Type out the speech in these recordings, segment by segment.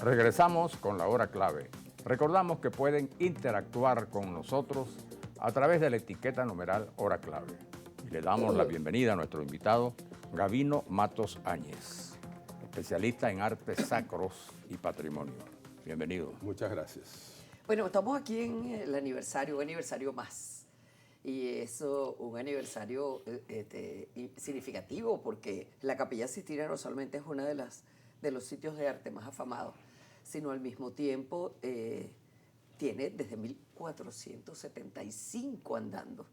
Regresamos con la hora clave. Recordamos que pueden interactuar con nosotros a través de la etiqueta numeral hora clave. Y le damos la bienvenida a nuestro invitado, Gavino Matos Áñez, especialista en artes sacros y patrimonio. Bienvenido. Muchas gracias. Bueno, estamos aquí en el aniversario, un aniversario más. Y eso, un aniversario significativo, porque la Capilla Sistina no solamente es uno de los sitios de arte más afamados, sino al mismo tiempo tiene desde 1475 andando.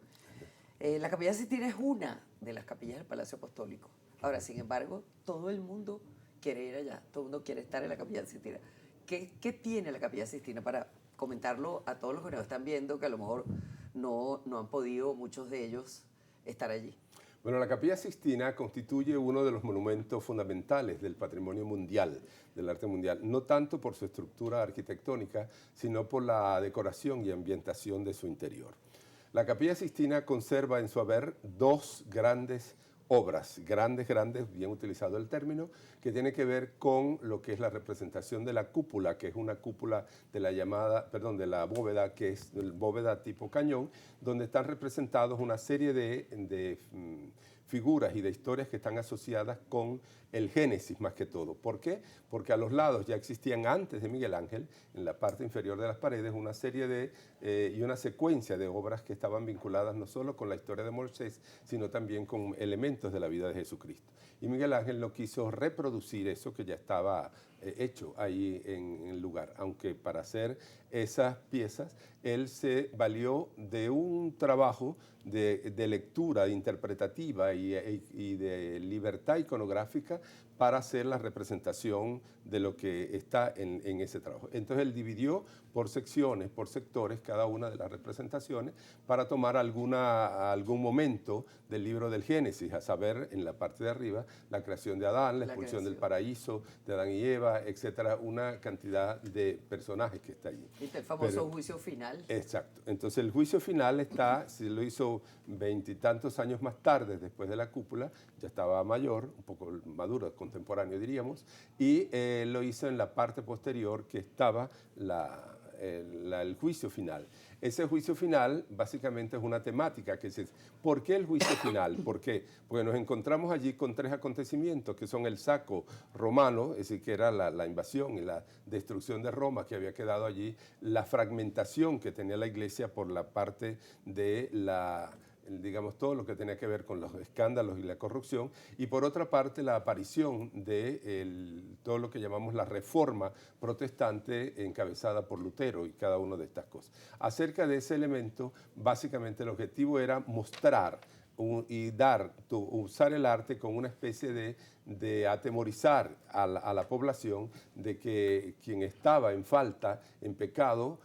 La Capilla Sistina es una de las capillas del Palacio Apostólico. Ahora, sin embargo, todo el mundo quiere ir allá, todo el mundo quiere estar en la Capilla Sistina. ¿Qué tiene la Capilla Sistina para comentarlo a todos los que nos están viendo, que a lo mejor no han podido muchos de ellos estar allí? Bueno, la Capilla Sixtina constituye uno de los monumentos fundamentales del patrimonio mundial, del arte mundial, no tanto por su estructura arquitectónica, sino por la decoración y ambientación de su interior. La Capilla Sixtina conserva en su haber dos grandes obras, grandes, bien utilizado el término, que tiene que ver con lo que es la representación de la cúpula, que es una cúpula de la de la bóveda, que es bóveda tipo cañón, donde están representados una serie de figuras y de historias que están asociadas con el Génesis más que todo. ¿Por qué? Porque a los lados ya existían antes de Miguel Ángel, en la parte inferior de las paredes, una serie y una secuencia de obras que estaban vinculadas no solo con la historia de Moisés, sino también con elementos de la vida de Jesucristo. Y Miguel Ángel no quiso reproducir eso que ya estaba hecho ahí en el lugar, aunque para hacer esas piezas él se valió de un trabajo de lectura interpretativa y de libertad iconográfica para hacer la representación de lo que está en ese trabajo. Entonces él dividió por secciones, por sectores, cada una de las representaciones para tomar algún momento del libro del Génesis, a saber, en la parte de arriba, la creación de Adán, la expulsión del paraíso de Adán y Eva, etcétera, una cantidad de personajes que está allí. ¿Viste el famoso juicio final? Exacto. Entonces el juicio final se lo hizo 20 y tantos años más tarde, después de la cúpula, ya estaba mayor, un poco maduro, contemporáneo diríamos, y lo hizo en la parte posterior que estaba el juicio final. Ese juicio final básicamente es una temática que es, ¿por qué el juicio final? ¿Por qué? Porque nos encontramos allí con tres acontecimientos que son el saco romano, es decir, que era la invasión y la destrucción de Roma que había quedado allí, la fragmentación que tenía la iglesia por la parte de digamos, todo lo que tenía que ver con los escándalos y la corrupción, y por otra parte la aparición de todo lo que llamamos la reforma protestante encabezada por Lutero y cada una de estas cosas. Acerca de ese elemento, básicamente el objetivo era mostrar y usar el arte como una especie de atemorizar a la población de que quien estaba en falta, en pecado,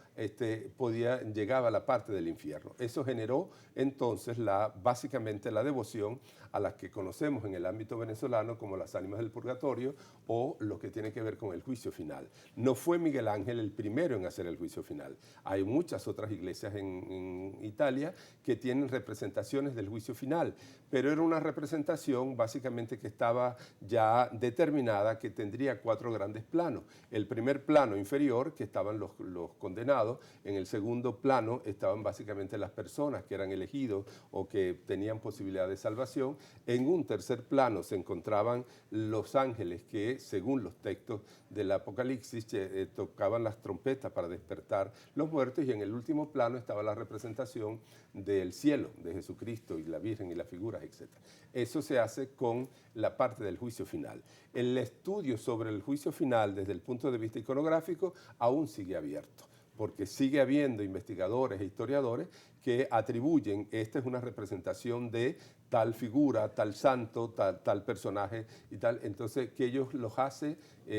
llegaba a la parte del infierno. Eso generó entonces básicamente la devoción a las que conocemos en el ámbito venezolano como las ánimas del purgatorio o lo que tiene que ver con el juicio final. No fue Miguel Ángel el primero en hacer el juicio final. Hay muchas otras iglesias en Italia que tienen representaciones del juicio final, pero era una representación básicamente que estaba ya determinada, que tendría 4 grandes planos. El primer plano inferior, que estaban los condenados; en el segundo plano estaban básicamente las personas que eran elegidos o que tenían posibilidad de salvación; en un tercer plano se encontraban los ángeles que, según los textos del Apocalipsis, tocaban las trompetas para despertar los muertos; y en el último plano estaba la representación del cielo, de Jesucristo y la Virgen y las figuras, etc. Eso se hace con la parte del juicio final. El estudio sobre el juicio final desde el punto de vista iconográfico aún sigue abierto, porque sigue habiendo investigadores e historiadores que atribuyen, esta es una representación de tal figura, tal santo, tal personaje y tal. Entonces, que ellos los hace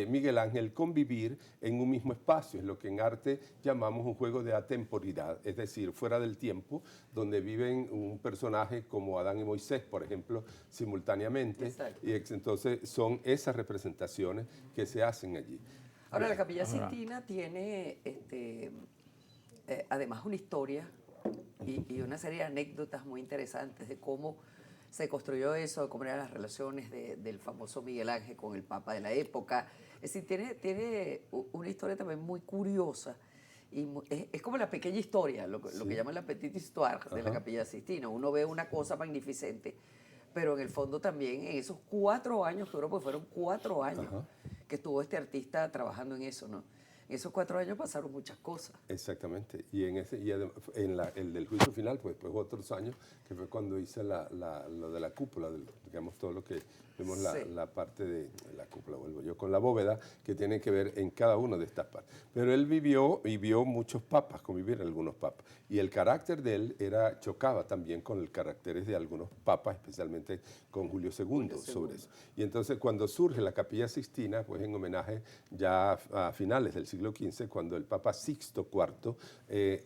Miguel Ángel convivir en un mismo espacio, es lo que en arte llamamos un juego de atemporidad, es decir, fuera del tiempo, donde viven un personaje como Adán y Moisés, por ejemplo, simultáneamente. Exacto. Y entonces son esas representaciones que se hacen allí. Ahora, la Capilla Sistina tiene además una historia y una serie de anécdotas muy interesantes de cómo se construyó eso, de cómo eran las relaciones del famoso Miguel Ángel con el Papa de la época, Es decir, tiene una historia también muy curiosa. Y es como la pequeña historia, lo que llaman la petite histoire de la Capilla Sixtina. Uno ve una cosa magnificente, pero en el fondo también en esos 4 años que duró, porque fueron 4 años que estuvo este artista trabajando en eso, ¿no? En esos 4 años pasaron muchas cosas. Exactamente. Y el del juicio final, pues después otros años, que fue cuando hice lo de la cúpula, digamos, todo lo que vemos, la parte de la cúpula, vuelvo yo, con la bóveda, que tiene que ver en cada una de estas partes. Pero él vivió muchos papas, convivieron algunos papas. Y el carácter de él chocaba también con el carácter de algunos papas, especialmente con Julio II, sobre eso. Y entonces cuando surge la Capilla Sixtina, pues en homenaje ya a finales del siglo XV, cuando el Papa Sixto IV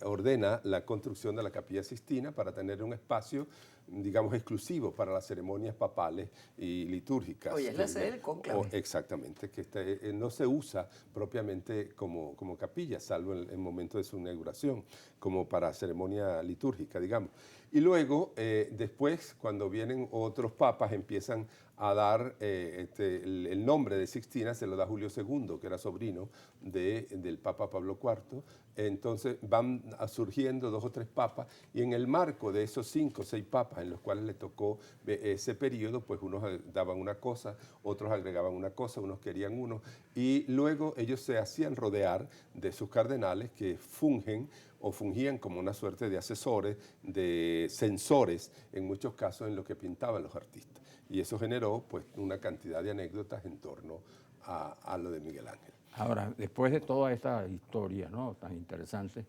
ordena la construcción de la Capilla Sixtina para tener un espacio, digamos, exclusivo para las ceremonias papales y litúrgicas. Oye, es la sede del cónclave. Exactamente, que no se usa propiamente como capilla, salvo en momentos de su inauguración, como para ceremonia litúrgica, digamos. Y luego, después, cuando vienen otros papas, empiezan a dar el nombre de Sixtina, se lo da Julio II, que era sobrino del Papa Pablo IV. Entonces van surgiendo 2 o 3 papas, y en el marco de esos 5 o 6 papas en los cuales le tocó ese periodo, pues unos daban una cosa, otros agregaban una cosa, unos querían uno, y luego ellos se hacían rodear de sus cardenales, que fungían como una suerte de asesores, de censores, en muchos casos, en lo que pintaban los artistas. Y eso generó pues una cantidad de anécdotas en torno a lo de Miguel Ángel. Ahora, después de toda esta historia, ¿no?, tan interesante,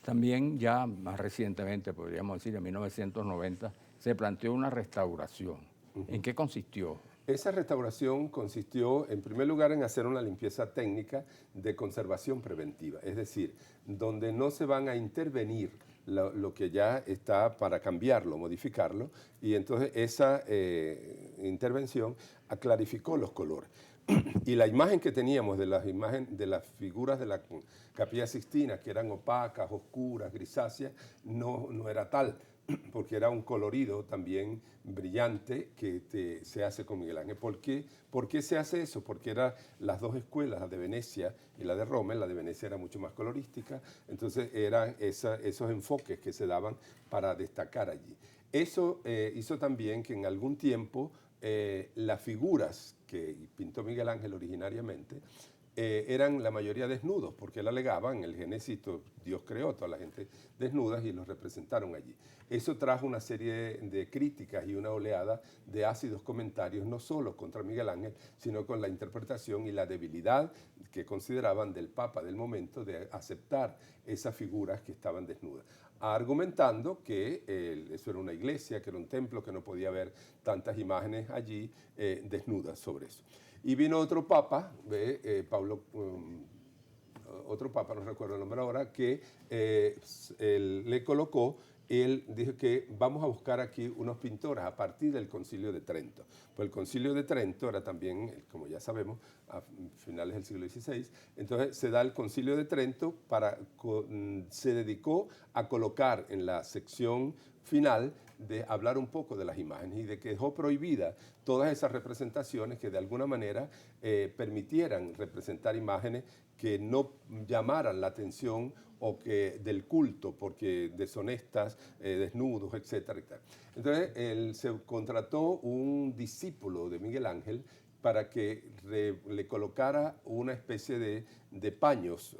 también ya más recientemente, podríamos decir, en 1990, se planteó una restauración. ¿En qué consistió? Esa restauración consistió, en primer lugar, en hacer una limpieza técnica de conservación preventiva, es decir, donde no se van a intervenir lo que ya está para cambiarlo, modificarlo, y entonces esa intervención clarificó los colores. Y la imagen que teníamos de las figuras de la Capilla Sixtina, que eran opacas, oscuras, grisáceas, no era tal, porque era un colorido también brillante que se hace con Miguel Ángel. ¿Por qué se hace eso? Porque eran las 2 escuelas, la de Venecia y la de Roma. La de Venecia era mucho más colorística, entonces eran esos enfoques que se daban para destacar allí. Eso hizo también que en algún tiempo las figuras que pintó Miguel Ángel originariamente eran la mayoría desnudos, porque él alegaba en el Génesis, Dios creó toda la gente desnudas y los representaron allí. Eso trajo una serie de críticas y una oleada de ácidos comentarios, no solo contra Miguel Ángel, sino con la interpretación y la debilidad que consideraban del Papa del momento de aceptar esas figuras que estaban desnudas, argumentando que eso era una iglesia, que era un templo, que no podía haber tantas imágenes allí desnudas sobre eso. Y vino otro papa, otro papa, no recuerdo el nombre ahora, que le colocó, él dijo que vamos a buscar aquí unos pintores a partir del Concilio de Trento. Pues el Concilio de Trento era también, como ya sabemos, a finales del siglo XVI. Entonces se da el Concilio de Trento, se dedicó a colocar en la sección final de hablar un poco de las imágenes y de que dejó prohibida todas esas representaciones que de alguna manera permitieran representar imágenes que no llamaran la atención o que del culto, porque deshonestas, desnudos, etcétera, etcétera. Entonces él se contrató un discípulo de Miguel Ángel para que le colocara una especie de paños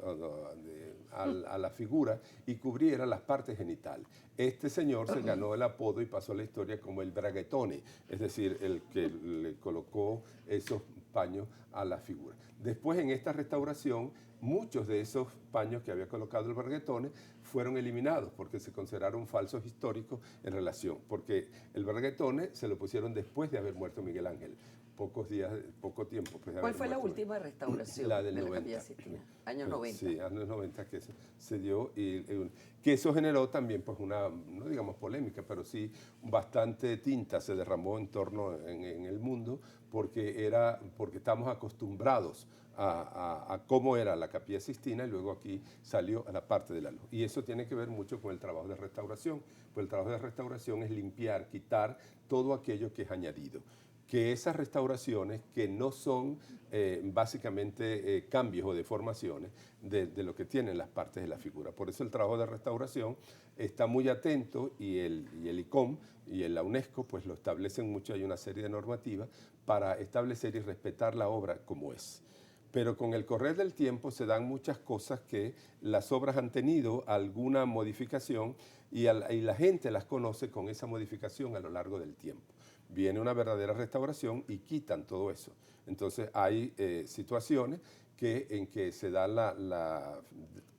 a la figura y cubriera las partes genitales. Este señor se ganó el apodo y pasó a la historia como el braguetone, es decir, el que le colocó esos paños a la figura. Después, en esta restauración, muchos de esos paños que había colocado el braguetone fueron eliminados porque se consideraron falsos históricos en relación, porque el braguetone se lo pusieron después de haber muerto Miguel Ángel, poco tiempo. ¿Cuál fue la última restauración? La del 90. Capilla Sixtina? Años 90. Sí, años 90 que se dio y que eso generó también pues una, no digamos polémica, pero sí bastante tinta se derramó en torno en el mundo porque estamos acostumbrados a cómo era la Capilla Sixtina y luego aquí salió a la parte de la luz. Y eso tiene que ver mucho con el trabajo de restauración, pues el trabajo de restauración es limpiar, quitar todo aquello que es añadido. que esas restauraciones que no son básicamente cambios o deformaciones de lo que tienen las partes de la figura. Por eso el trabajo de restauración está muy atento y el ICOM y la UNESCO pues lo establecen mucho, hay una serie de normativas para establecer y respetar la obra como es. Pero con el correr del tiempo se dan muchas cosas que las obras han tenido alguna modificación y la gente las conoce con esa modificación a lo largo del tiempo. Viene una verdadera restauración y quitan todo eso. Entonces hay situaciones en que se da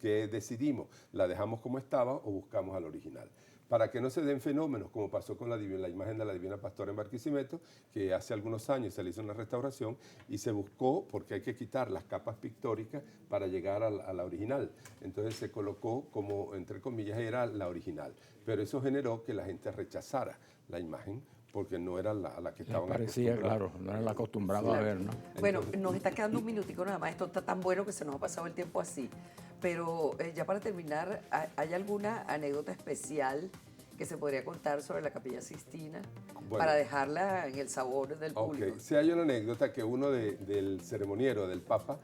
que decidimos, la dejamos como estaba o buscamos al original. Para que no se den fenómenos como pasó con la imagen de la Divina Pastora en Barquisimeto, que hace algunos años se le hizo una restauración y se buscó, porque hay que quitar las capas pictóricas para llegar a la original. Entonces se colocó como, entre comillas, era la original. Pero eso generó que la gente rechazara la imagen porque no era la que estaban parecía, claro, no era la acostumbrada a ver, ¿no? Bueno, nos está quedando un minutico nada más. Esto está tan bueno que se nos ha pasado el tiempo así. Pero ya para terminar, ¿hay alguna anécdota especial que se podría contar sobre la Capilla Sixtina para dejarla en el sabor del público? Sí, hay una anécdota que uno del ceremoniero del Papa,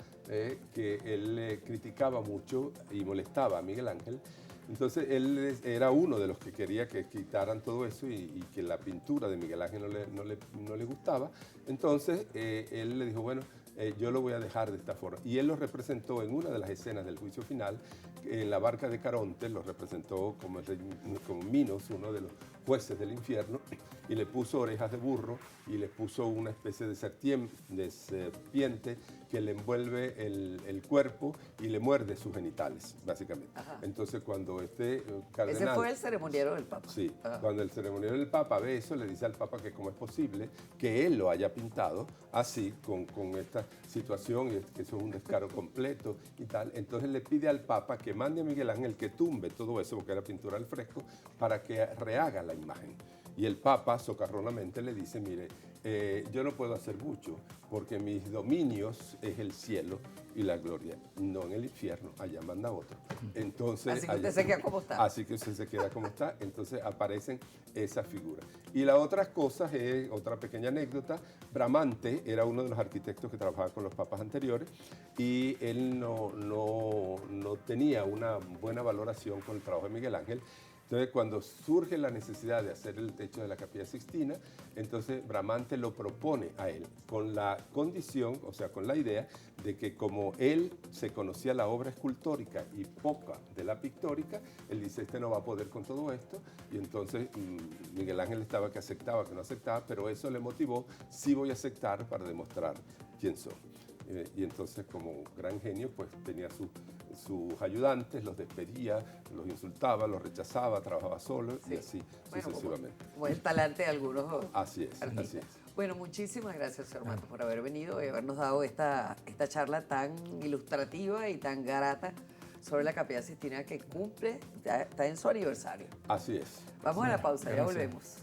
que él criticaba mucho y molestaba a Miguel Ángel. Entonces él era uno de los que quería que quitaran todo eso y que la pintura de Miguel Ángel no le gustaba. Entonces él le dijo, bueno, yo lo voy a dejar de esta forma. Y él lo representó en una de las escenas del juicio final, en la barca de Caronte, lo representó como Minos, uno de los jueces del infierno, y le puso orejas de burro y le puso una especie de serpiente que le envuelve el cuerpo y le muerde sus genitales, básicamente. Ajá. Entonces cuando este cardenal... Ese fue el ceremoniero del Papa. Sí, cuando el ceremoniero del Papa ve eso, le dice al Papa que cómo es posible que él lo haya pintado así, con esta situación, y que eso es un descaro completo y tal. Entonces le pide al Papa que mande a Miguel Ángel que tumbe todo eso, porque era pintura al fresco, para que rehaga la imagen. Y el Papa, socarronamente, le dice, mire, yo no puedo hacer mucho, porque mis dominios es el cielo y la gloria, no en el infierno, allá manda otro. Entonces, así que usted se queda como está. Así que usted se queda como está, entonces aparecen esas figuras. Y la otra cosa es, otra pequeña anécdota, Bramante era uno de los arquitectos que trabajaba con los papas anteriores y él no tenía una buena valoración con el trabajo de Miguel Ángel. Entonces, cuando surge la necesidad de hacer el techo de la Capilla Sixtina, entonces Bramante lo propone a él, con la condición, o sea, con la idea de que como él se conocía la obra escultórica y poca de la pictórica, él dice, este no va a poder con todo esto, y entonces Miguel Ángel estaba que aceptaba, que no aceptaba, pero eso le motivó, sí voy a aceptar para demostrar quién soy. Y entonces, como gran genio, pues tenía sus ayudantes, los despedía, los insultaba, los rechazaba, trabajaba solo y así sucesivamente. Como el talante de algunos Así es, artistas. así es. Bueno, muchísimas gracias, Sor Marta, por haber venido y habernos dado esta charla tan ilustrativa y tan grata sobre la Capilla Sixtina que cumple, está en su aniversario. Así es. Vamos a la pausa, ya volvemos.